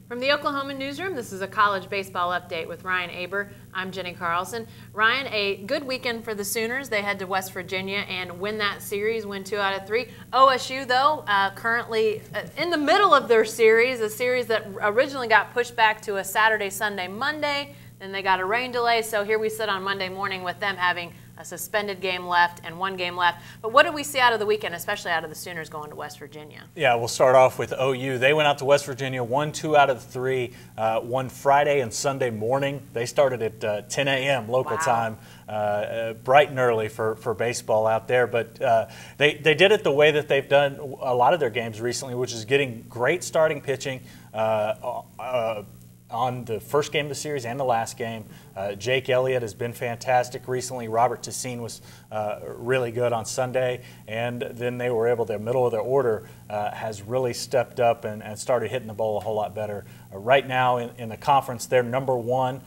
From the Oklahoman Newsroom, this is a college baseball update with Ryan Aber. I'm Jenny Carlson. Ryan, a good weekend for the Sooners. They head to West Virginia and win that series, win 2 out of 3. OSU, though, currently in the middle of their series, a series that originally got pushed back to a Saturday, Sunday, Monday. Then they got a rain delay, so here we sit on Monday morning with them having a suspended game left and one game left. But what did we see out of the weekend, especially out of the Sooners going to West Virginia? Yeah, we'll start off with OU. They went out to West Virginia, won 2 out of 3, won Friday and Sunday morning. They started at 10 a.m. local time, bright and early for baseball out there. But they did it the way that they've done a lot of their games recently, which is getting great starting pitching on the first game of the series and the last game. Jake Elliott has been fantastic recently. Robert Tessine was really good on Sunday. And then they were able, their middle of their order has really stepped up and started hitting the ball a whole lot better. Right now in the conference, they're #1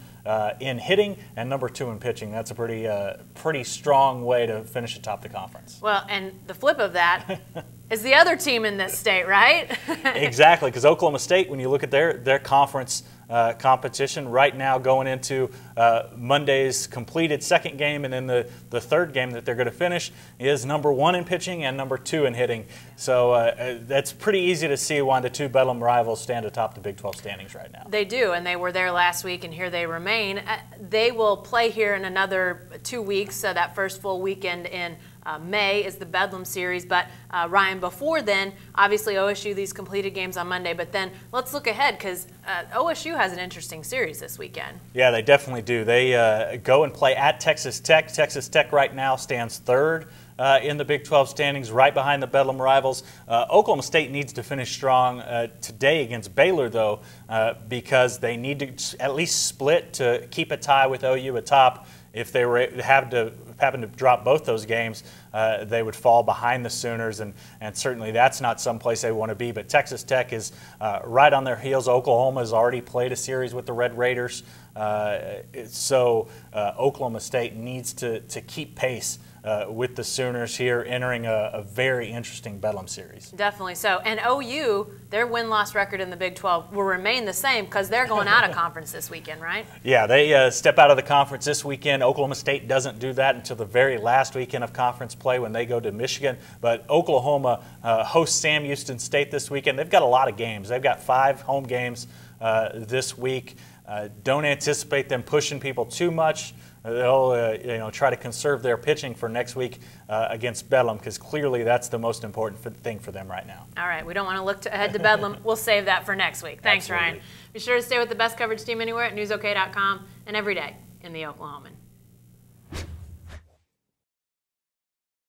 in hitting and #2 in pitching. That's a pretty strong way to finish atop the conference. Well, and the flip of that is the other team in this state, right? Exactly, because Oklahoma State, when you look at their conference competition right now going into Monday's completed second game, and then the third game that they're going to finish is #1 in pitching and #2 in hitting. So that's pretty easy to see why the two Bedlam rivals stand atop the Big 12 standings right now. They do, and they were there last week, and here they remain. They will play here in another 2 weeks, that first full weekend in May is the Bedlam series. But Ryan, before then, obviously OSU, these completed games on Monday, but then let's look ahead, because OSU has an interesting series this weekend. Yeah, they definitely do. They go and play at Texas Tech. Texas Tech right now stands 3rd in the Big 12 standings, right behind the Bedlam rivals. Oklahoma State needs to finish strong today against Baylor, though, because they need to at least split to keep a tie with OU atop. If they were happen to drop both those games, they would fall behind the Sooners, and certainly that's not someplace they want to be. But Texas Tech is right on their heels. Oklahoma has already played a series with the Red Raiders, so Oklahoma State needs to keep pace with the Sooners here, entering a very interesting Bedlam series. Definitely so. And OU, their win-loss record in the Big 12 will remain the same because they're going out of conference this weekend, right? Yeah, they step out of the conference this weekend. Oklahoma State doesn't do that until the very last weekend of conference play when they go to Michigan. But Oklahoma hosts Sam Houston State this weekend. They've got a lot of games. They've got 5 home games this week. Don't anticipate them pushing people too much. They'll try to conserve their pitching for next week against Bedlam, because clearly that's the most important thing for them right now. All right, we don't want to look ahead to Bedlam. We'll save that for next week. Thanks, Absolutely. Ryan. Be sure to stay with the best coverage team anywhere at newsok.com and every day in the Oklahoman.